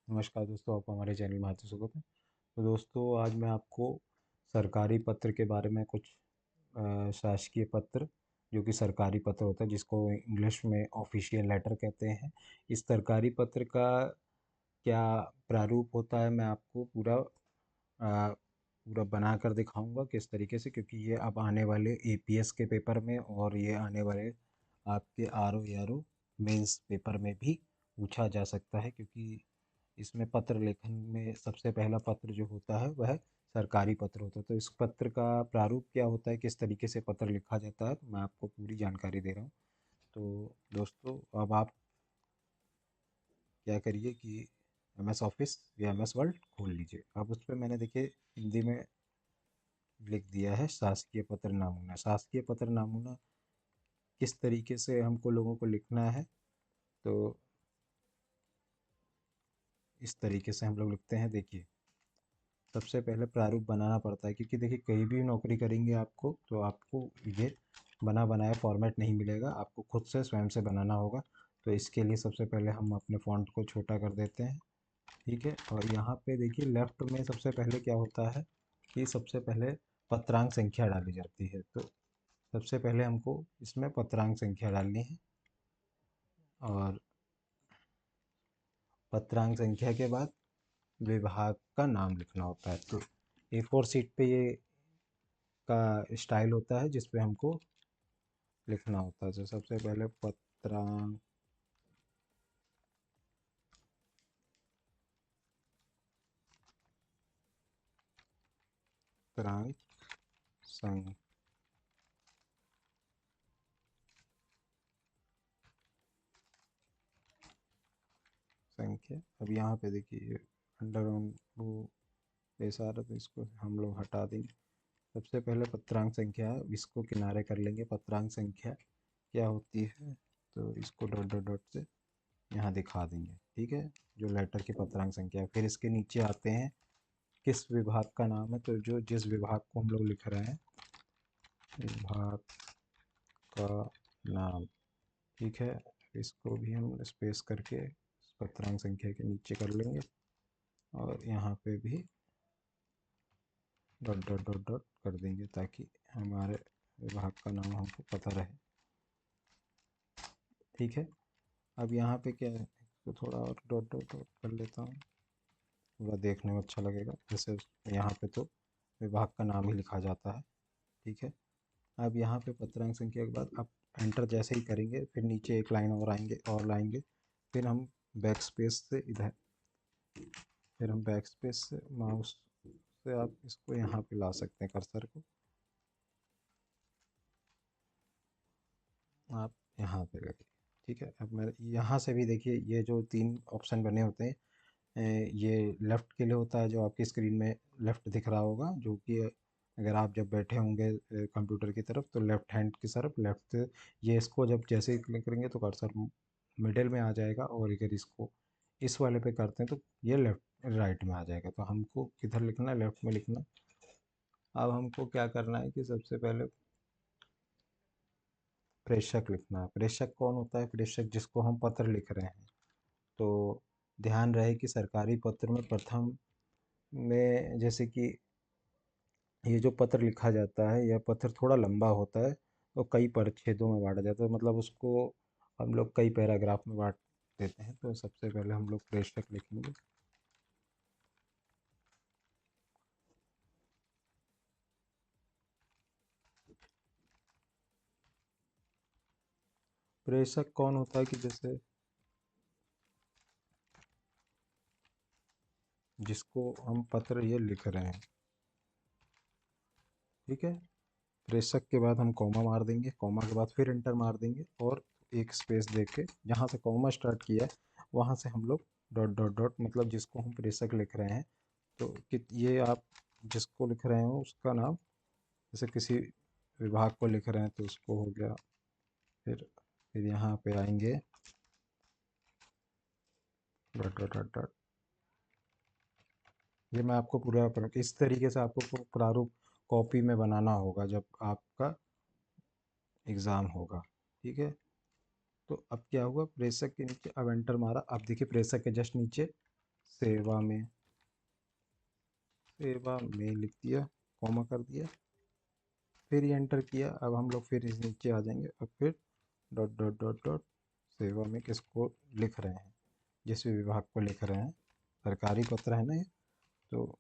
नमस्कार दोस्तों, आपका हमारे चैनल में हार्दिक स्वागत है। तो दोस्तों, आज मैं आपको सरकारी पत्र के बारे में कुछ शासकीय पत्र, जो कि सरकारी पत्र होता है जिसको इंग्लिश में ऑफिशियल लेटर कहते हैं। इस सरकारी पत्र का क्या प्रारूप होता है, मैं आपको पूरा बना कर दिखाऊंगा किस तरीके से, क्योंकि ये अब आने वाले एपीएस के पेपर में और ये आने वाले आपके आरओ यारो मेंस पेपर में भी पूछा जा सकता है। क्योंकि इसमें पत्र लेखन में सबसे पहला पत्र जो होता है वह सरकारी पत्र होता है। तो इस पत्र का प्रारूप क्या होता है, किस तरीके से पत्र लिखा जाता है, तो मैं आपको पूरी जानकारी दे रहा हूँ। तो दोस्तों, अब आप क्या करिए कि एम एस ऑफिस या एम एस वर्ड खोल लीजिए। अब उस पर मैंने देखिए हिंदी में लिख दिया है शासकीय पत्र नामूना। शासकीय पत्र नामूना किस तरीके से हमको लोगों को लिखना है, तो इस तरीके से हम लोग लिखते हैं। देखिए, सबसे पहले प्रारूप बनाना पड़ता है, क्योंकि देखिए कहीं भी नौकरी करेंगे आपको तो आपको ये बना बनाया फॉर्मेट नहीं मिलेगा, आपको खुद से स्वयं से बनाना होगा। तो इसके लिए सबसे पहले हम अपने फ़ॉन्ट को छोटा कर देते हैं। ठीक है, और यहाँ पे देखिए लेफ़्ट में सबसे पहले क्या होता है कि सबसे पहले पत्रांक संख्या डाली जाती है। तो सबसे पहले हमको इसमें पत्रांक संख्या डालनी है, और पत्रांक संख्या के बाद विभाग का नाम लिखना होता है। तो A4 शीट पे ये का स्टाइल होता है जिस पे हमको लिखना होता है। तो सबसे पहले पत्रांक संख्या। अब यहाँ पे देखिए अंडरग्राउंड वो ऐसा आ रहा, तो इसको हम लोग हटा देंगे। सबसे पहले पत्रांक संख्या है, इसको किनारे कर लेंगे। पत्रांक संख्या क्या होती है, तो इसको डॉट डॉट डॉट से यहाँ दिखा देंगे। ठीक है, जो लेटर की पत्रांक संख्या है। फिर इसके नीचे आते हैं किस विभाग का नाम है, तो जो जिस विभाग को हम लोग लिख रहे हैं, विभाग का नाम। ठीक है, इसको भी हम स्पेस करके पत्रांक संख्या के नीचे कर लेंगे, और यहाँ पे भी डॉट डॉट डॉट डॉट कर देंगे, ताकि हमारे विभाग का नाम हमको पता रहे। ठीक है, अब यहाँ पे क्या है, तो थोड़ा और डॉट डॉट डॉट कर लेता हूँ, थोड़ा देखने में अच्छा लगेगा। जैसे यहाँ पे तो विभाग का नाम ही लिखा जाता है। ठीक है, अब यहाँ पे पत्रांक संख्या के बाद आप एंटर जैसे ही करेंगे, फिर नीचे एक लाइन और आएंगे और लाएंगे। फिर हम बैक स्पेस से इधर फिर हम बैक स्पेस से माउस से आप इसको यहाँ पे ला सकते हैं, कर्सर को आप यहाँ पे लगे। ठीक है, अब मेरे यहाँ से भी देखिए ये जो तीन ऑप्शन बने होते हैं, ये लेफ़्ट के लिए होता है, जो आपकी स्क्रीन में लेफ़्ट दिख रहा होगा, जो कि अगर आप जब बैठे होंगे कंप्यूटर की तरफ, तो लेफ़्ट हैंड की तरफ लेफ़्ट, ये इसको जब जैसे ही क्लिक करेंगे तो कर्सर मिडिल में आ जाएगा, और अगर इसको इस वाले पे करते हैं तो ये लेफ़्ट राइट में आ जाएगा। तो हमको किधर लिखना है, लेफ़्ट में लिखना। अब हमको क्या करना है कि सबसे पहले प्रेषक लिखना है। प्रेषक कौन होता है, प्रेषक जिसको हम पत्र लिख रहे हैं। तो ध्यान रहे कि सरकारी पत्र में प्रथम में, जैसे कि ये जो पत्र लिखा जाता है, यह पत्र थोड़ा लंबा होता है और कई परिच्छेदों में बांटा जाता है, मतलब उसको हम लोग कई पैराग्राफ में बांट देते हैं। तो सबसे पहले हम लोग प्रेषक लिखेंगे। प्रेषक कौन होता है कि जैसे जिसको हम पत्र ये लिख रहे हैं। ठीक है, प्रेषक के बाद हम कॉमा मार देंगे, कॉमा के बाद फिर एंटर मार देंगे, और एक स्पेस दे के जहाँ से कॉमा स्टार्ट किया है वहाँ से हम लोग डॉट डॉट डॉट, मतलब जिसको हम प्रेषक लिख रहे हैं, तो कि ये आप जिसको लिख रहे हो उसका नाम, जैसे किसी विभाग को लिख रहे हैं तो उसको हो गया। फिर यहाँ पे आएंगे डॉट डॉट डॉट डॉट। ये मैं आपको पूरा इस तरीके से आपको प्रारूप कॉपी में बनाना होगा जब आपका एग्ज़ाम होगा। ठीक है, तो अब क्या हुआ, प्रेषक के नीचे अब एंटर मारा, अब देखिए प्रेषक के जस्ट नीचे सेवा में, सेवा में लिख दिया, कॉमा कर दिया, फिर ये एंटर किया। अब हम लोग फिर इस नीचे आ जाएंगे और फिर डॉट डॉट डॉट डॉट सेवा में किसको लिख रहे हैं, जिस भी विभाग को लिख रहे हैं, सरकारी पत्र है ना ये। तो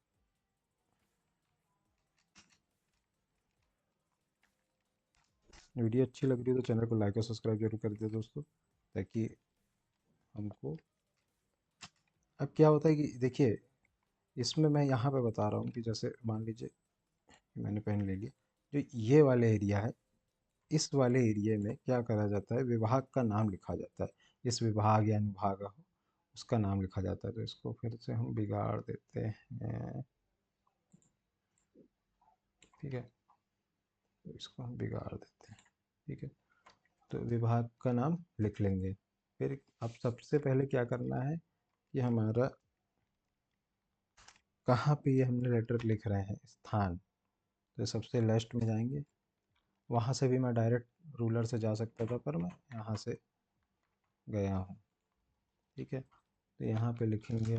वीडियो अच्छी लग रही है तो चैनल को लाइक और सब्सक्राइब जरूर कर दिया दोस्तों, ताकि हमको। अब क्या होता है कि देखिए, इसमें मैं यहाँ पे बता रहा हूँ कि जैसे मान लीजिए मैंने पेन ले लिया, जो ये वाले एरिया है, इस वाले एरिया में क्या करा जाता है, विभाग का नाम लिखा जाता है। इस विभाग या अनुभाग हो, उसका नाम लिखा जाता है। तो इसको फिर से हम बिगाड़ देते हैं, ठीक है, तो इसको हम बिगाड़ देते हैं, ठीक है। तो विभाग का नाम लिख लेंगे। फिर अब सबसे पहले क्या करना है कि हमारा कहाँ पे ये हमने लेटर लिख रहे हैं, स्थान। तो सबसे लास्ट में जाएंगे, वहाँ से भी मैं डायरेक्ट रूलर से जा सकता था, पर मैं यहाँ से गया हूँ, ठीक है। तो यहाँ पे लिखेंगे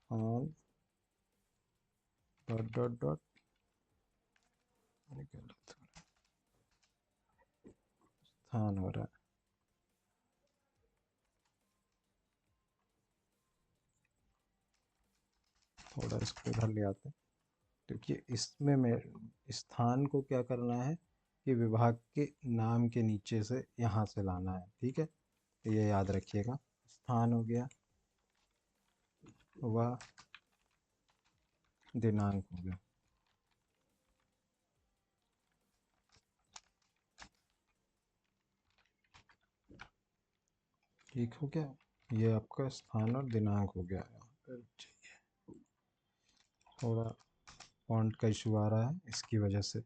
ऑन डॉट डॉट डॉट, स्थान हो रहा है, थोड़ा इसको इधर ले आते हैं, क्योंकि इसमें मैं स्थान को क्या करना है कि विभाग के नाम के नीचे से यहाँ से लाना है, ठीक है। तो ये याद रखिएगा, स्थान हो गया, व दिनांक हो गया, ठीक हो गया। ये आपका स्थान और दिनांक हो गया। थोड़ा फॉन्ट का इशू आ रहा है इसकी वजह से,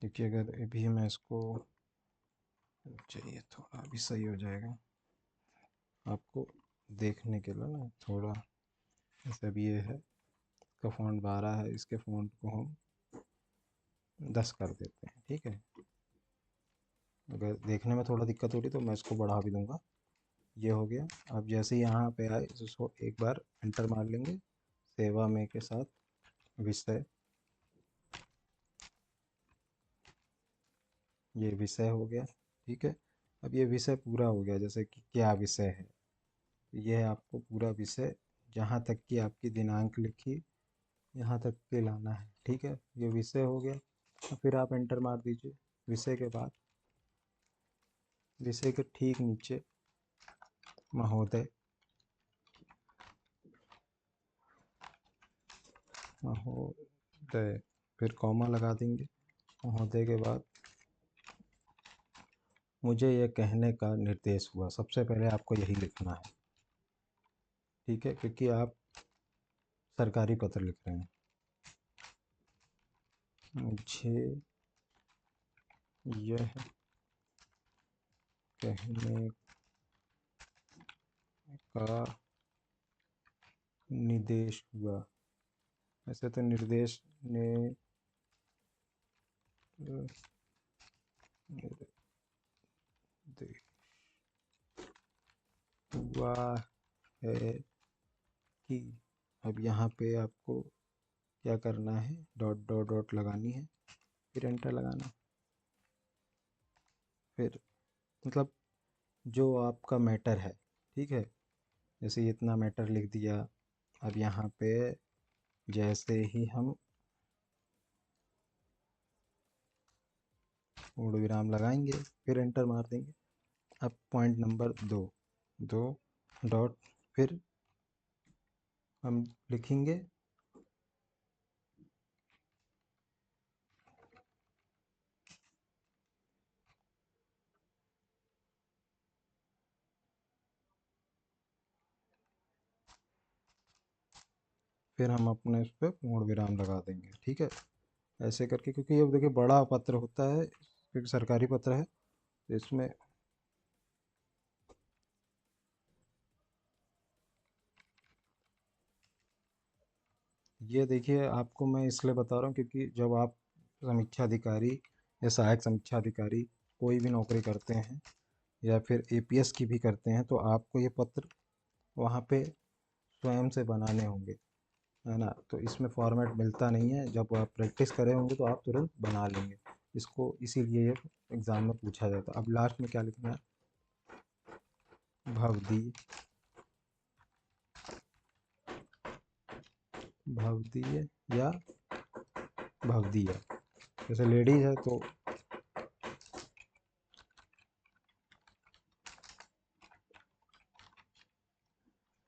क्योंकि अगर अभी मैं इसको, चाहिए थोड़ा अभी सही हो जाएगा आपको देखने के लिए ना थोड़ा। जैसे अभी ये है, इसका फ़ॉन्ट 12 है, इसके फ़ॉन्ट को हम 10 कर देते हैं, ठीक है। अगर देखने में थोड़ा दिक्कत हो रही तो मैं इसको बढ़ा भी दूंगा। ये हो गया। अब जैसे यहाँ पे आए इसको एक बार एंटर मार लेंगे, सेवा में के साथ विषय, ये विषय हो गया, ठीक है। अब ये विषय पूरा हो गया, जैसे कि क्या विषय है, ये है आपको पूरा विषय, जहाँ तक कि आपकी दिनांक लिखी, यहाँ तक के लाना है, ठीक है। ये विषय हो गया। और फिर आप एंटर मार दीजिए। विषय के बाद, विषय के ठीक नीचे महोदय, महोदय, फिर कॉमा लगा देंगे। महोदय के बाद मुझे यह कहने का निर्देश हुआ, सबसे पहले आपको यही लिखना है, ठीक है, क्योंकि आप सरकारी पत्र लिख रहे हैं। मुझे यह कहने का निर्देश हुआ। ऐसे तो निर्देश ने निर्देश हुआ है कि, अब यहाँ पे आपको क्या करना है, डॉट डॉट डॉट लगानी है, फिर एंटर लगाना। फिर मतलब जो आपका मैटर है, ठीक है, जैसे इतना मैटर लिख दिया। अब यहाँ पे जैसे ही हम पूर्ण विराम लगाएंगे, फिर एंटर मार देंगे। अब पॉइंट नंबर 2, 2 डॉट, फिर हम लिखेंगे फिर हम अपने उस पर पूर्ण विराम लगा देंगे, ठीक है। ऐसे करके, क्योंकि ये देखिए बड़ा पत्र होता है, क्योंकि सरकारी पत्र है, तो इसमें ये देखिए आपको मैं इसलिए बता रहा हूँ क्योंकि जब आप समीक्षा अधिकारी या सहायक समीक्षा अधिकारी कोई भी नौकरी करते हैं, या फिर एपीएस की भी करते हैं तो आपको ये पत्र वहाँ पे स्वयं से बनाने होंगे, है ना। तो इसमें फॉर्मेट मिलता नहीं है, जब आप प्रैक्टिस करे होंगे तो आप तुरंत बना लेंगे इसको, इसीलिए ये एग्ज़ाम में पूछा जाता है। अब लास्ट में क्या लिखना है, भवदी, भवदीय या भवदीय। जैसे लेडीज है तो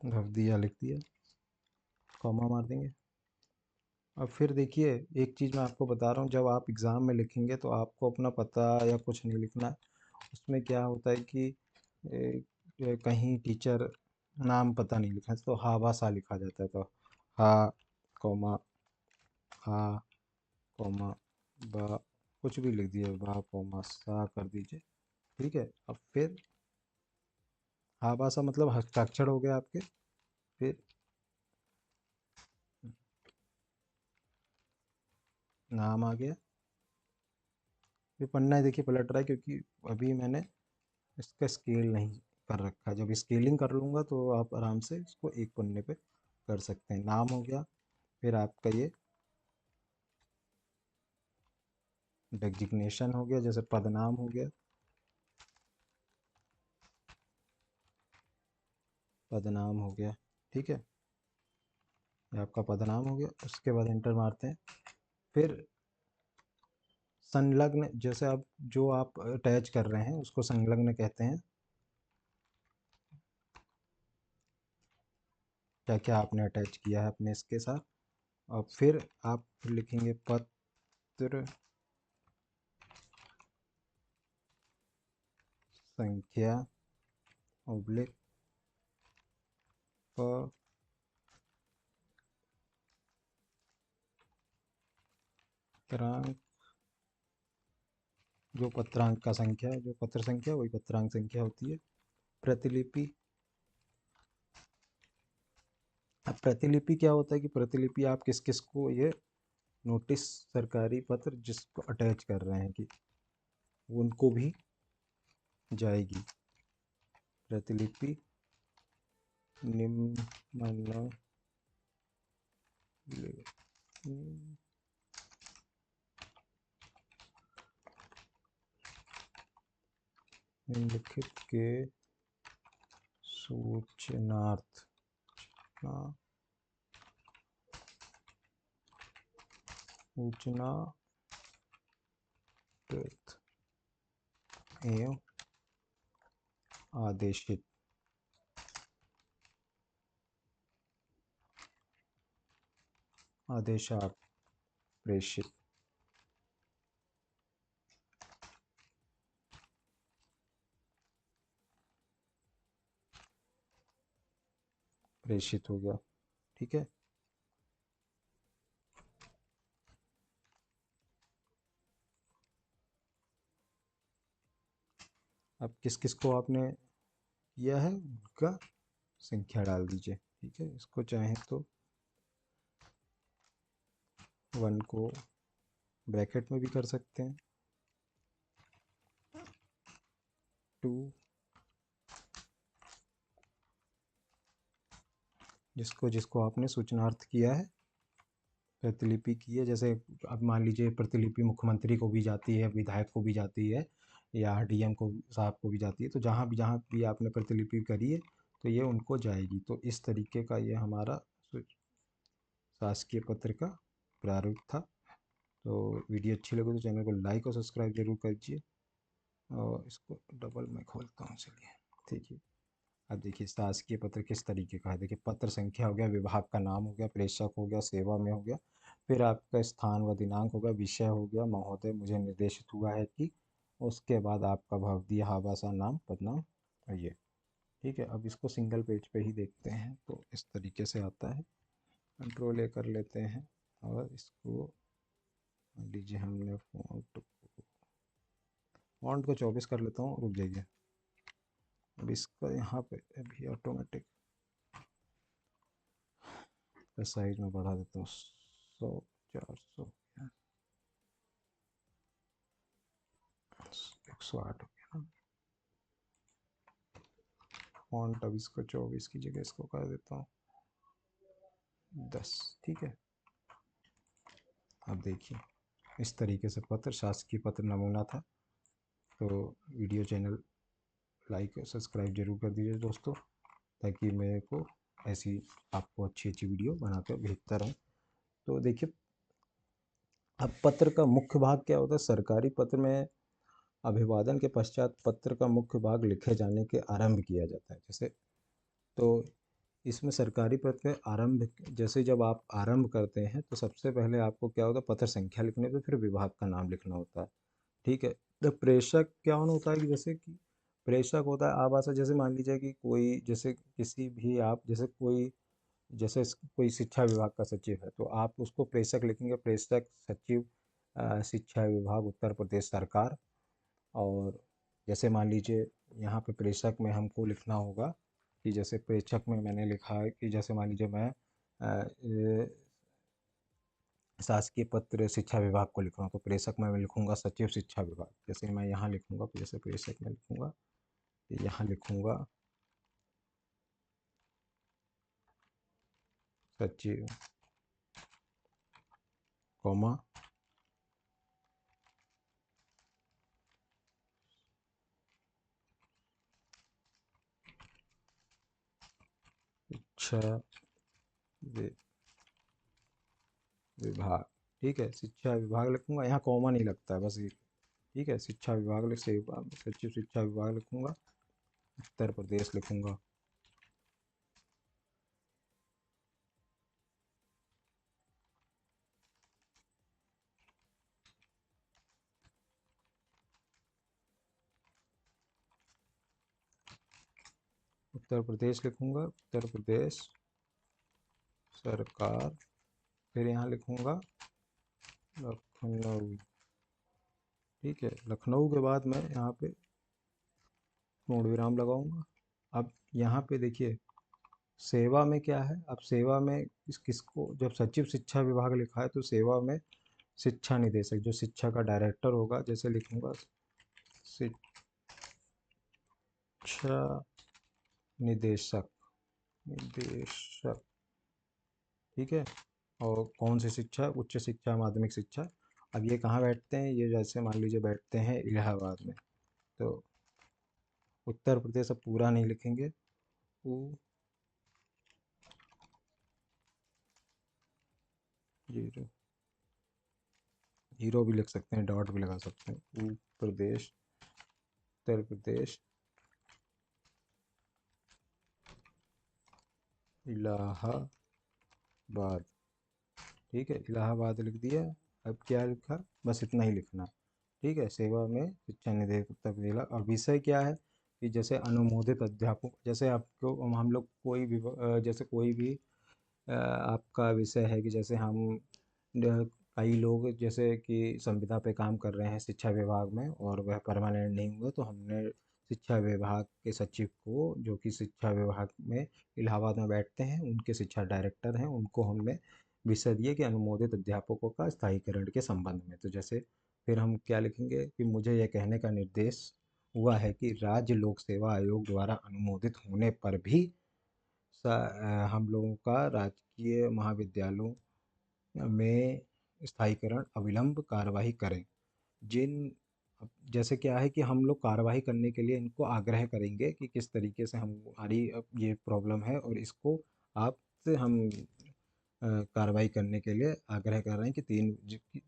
भवदीय लिख दिया, कॉमा मार देंगे। अब फिर देखिए, एक चीज़ मैं आपको बता रहा हूँ, जब आप एग्ज़ाम में लिखेंगे तो आपको अपना पता या कुछ नहीं लिखना है। उसमें क्या होता है कि कहीं टीचर नाम पता नहीं लिखा है तो हा बा सा लिखा जाता है, तो हा कॉमा हा कॉमा बा, कुछ भी लिख दिए, बा कॉमा सा कर दीजिए, ठीक है। अब फिर हा बा सा मतलब हस्ताक्षर हो गया आपके। फिर नाम आ गया। फिर पन्ना है, देखिए पलट रहा है क्योंकि अभी मैंने इसका स्केल नहीं कर रखा है। जब स्केलिंग कर लूँगा तो आप आराम से इसको एक पन्ने पे कर सकते हैं। नाम हो गया, फिर आपका ये डेजिग्नेशन हो गया, जैसे पदनाम हो गया, पदनाम हो गया, ठीक है। ये आपका पदनाम हो गया। उसके बाद एंटर मारते हैं। फिर संलग्न, जैसे आप जो आप अटैच कर रहे हैं उसको संलग्न कहते हैं। क्या क्या आपने अटैच किया है अपने इसके साथ। और फिर आप लिखेंगे पत्र संख्या ऑब्लिक पत्रांक, जो पत्रांक का संख्या है, जो पत्र संख्या वही पत्रांक संख्या होती है। प्रतिलिपि। अब प्रतिलिपि क्या होता है कि प्रतिलिपि आप किस किस को ये नोटिस, सरकारी पत्र जिसको अटैच कर रहे हैं कि उनको भी जाएगी प्रतिलिपि। निम्न निम्नलिखित के सूचनार्थ सूचना एवं आदेशित आदेशात प्रेषित प्रेषित हो गया, ठीक है। अब किस किस को आपने किया है उनका संख्या डाल दीजिए, ठीक है। इसको चाहे तो 1 को ब्रैकेट में भी कर सकते हैं, 2 जिसको जिसको आपने सूचनार्थ किया है, प्रतिलिपि की है। जैसे अब मान लीजिए प्रतिलिपि मुख्यमंत्री को भी जाती है, विधायक को भी जाती है, या डीएम को साहब को भी जाती है, तो जहाँ भी आपने प्रतिलिपि करी है तो ये उनको जाएगी। तो इस तरीके का ये हमारा शासकीय पत्र का प्रारूप था। तो वीडियो अच्छी लगे तो चैनल को लाइक और सब्सक्राइब जरूर कीजिए। और इसको डबल मैं खोलता हूँ, चलिए, ठीक है। अब देखिए शासकीय पत्र किस तरीके का है। देखिए पत्र संख्या हो गया, विभाग का नाम हो गया, प्रेषक हो गया, सेवा में हो गया, फिर आपका स्थान व दिनांक हो गया, विषय हो गया, महोदय मुझे निर्देशित हुआ है कि, उसके बाद आपका भवदीय हाबासा नाम पदनाम, ये, ठीक है। अब इसको सिंगल पेज पे ही देखते हैं तो इस तरीके से आता है। कंट्रोल ए कर लेते हैं और इसको मान लीजिए हमने फॉन्ट को 24 कर लेता हूँ, रुक जाइए। अब इसका यहाँ पे अभी ऑटोमेटिक साइज में बढ़ा देता हूँ, 100 400 108 हो गया ना। फॉन्ट अब इसको 24 की जगह इसको कर देता हूँ 10। ठीक है, अब देखिए इस तरीके से पत्र, शासकीय पत्र नमूना था। तो वीडियो चैनल लाइक और सब्सक्राइब जरूर कर दीजिए दोस्तों, ताकि मेरे को ऐसी आपको अच्छी अच्छी वीडियो बनाकर भेजता रहूँ। तो देखिए, अब पत्र का मुख्य भाग क्या होता है। सरकारी पत्र में अभिवादन के पश्चात पत्र का मुख्य भाग लिखे जाने के आरंभ किया जाता है। जैसे तो इसमें सरकारी पत्र के आरंभ, जैसे जब आप आरंभ करते हैं तो सबसे पहले आपको क्या होता है, पत्र संख्या लिखने पे फिर विभाग का नाम लिखना होता है। ठीक है। तो प्रेषक क्या होता है कि जैसे कि प्रेषक होता है आवासा, जैसे मान लीजिए कि कोई, जैसे किसी भी आप, जैसे कोई, जैसे कोई शिक्षा विभाग का सचिव है तो आप उसको प्रेषक लिखेंगे, प्रेषक सचिव शिक्षा विभाग उत्तर प्रदेश सरकार। और जैसे मान लीजिए यहाँ पे प्रेषक में हमको लिखना होगा कि जैसे प्रेषक में मैंने लिखा है कि जैसे मान लीजिए मैं शासकीय पत्र शिक्षा विभाग को लिख रहा हूँ तो प्रेषक में मैं लिखूंगा सचिव शिक्षा विभाग। जैसे मैं यहाँ लिखूंगा तो जैसे प्रेषक में लिखूंगा, यहाँ लिखूंगा सचिव, कॉमा शिक्षा विभाग। ठीक है, शिक्षा विभाग लिखूंगा, यहाँ कॉमा नहीं लगता है बस ये। ठीक है, शिक्षा विभाग लिख से सचिव शिक्षा विभाग लिखूंगा, उत्तर प्रदेश लिखूंगा। उत्तर प्रदेश लिखूंगा, उत्तर प्रदेश सरकार। फिर यहाँ लिखूंगा लखनऊ। ठीक है, लखनऊ के बाद मैं यहाँ पे पूर्ण विराम लगाऊंगा। अब यहाँ पे देखिए सेवा में क्या है। अब सेवा में किसको, जब सचिव शिक्षा विभाग लिखा है तो सेवा में शिक्षा निदेशक, जो शिक्षा का डायरेक्टर होगा, जैसे लिखूंगा शिक्षा निदेशक, निदेशक। ठीक है, और कौन सी शिक्षा, उच्च शिक्षा माध्यमिक शिक्षा। अब ये कहाँ बैठते हैं, ये जैसे मान लीजिए बैठते हैं इलाहाबाद में। तो उत्तर प्रदेश अब पूरा नहीं लिखेंगे, जीरो, जीरो भी लिख सकते हैं, डॉट भी लगा सकते हैं। प्रदेश, उत्तर प्रदेश इलाहाबाद। ठीक है, इलाहाबाद लिख दिया। अब क्या लिखा, बस इतना ही लिखना। ठीक है, सेवा में शिक्षा निदेशक उत्तर प्रदेश। और विषय क्या है कि जैसे अनुमोदित अध्यापक, जैसे आपको हम लोग कोई भी जैसे कोई भी आपका विषय है कि जैसे हम कई लोग जैसे कि संविदा पे काम कर रहे हैं शिक्षा विभाग में और वह परमानेंट नहीं हुए, तो हमने शिक्षा विभाग के सचिव को, जो कि शिक्षा विभाग में इलाहाबाद में बैठते हैं, उनके शिक्षा डायरेक्टर हैं, उनको हमने विषय दिए कि अनुमोदित अध्यापकों का स्थायीकरण के संबंध में। तो जैसे फिर हम क्या लिखेंगे कि मुझे यह कहने का निर्देश हुआ है कि राज्य लोक सेवा आयोग द्वारा अनुमोदित होने पर भी हम लोगों का राजकीय महाविद्यालयों में स्थायीकरण अविलंब कार्यवाही करें। जिन जैसे क्या है कि हम लोग कार्रवाई करने के लिए इनको आग्रह करेंगे कि किस तरीके से हमारी अब ये प्रॉब्लम है और इसको आपसे हम कार्रवाई करने के लिए आग्रह कर रहे हैं कि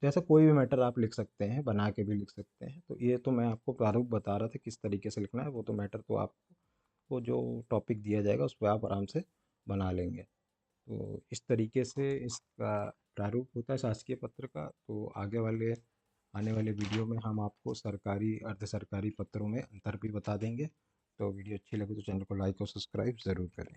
जैसे कोई भी मैटर आप लिख सकते हैं, बना के भी लिख सकते हैं। तो ये तो मैं आपको प्रारूप बता रहा था किस तरीके से लिखना है, वो तो मैटर तो आपको जो टॉपिक दिया जाएगा उस पर आप आराम से बना लेंगे। तो इस तरीके से इसका प्रारूप होता है शासकीय पत्र का। तो आने वाले वीडियो में हम आपको सरकारी अर्ध सरकारी पत्रों में अंतर भी बता देंगे। तो वीडियो अच्छी लगे तो चैनल को लाइक और सब्सक्राइब ज़रूर करें।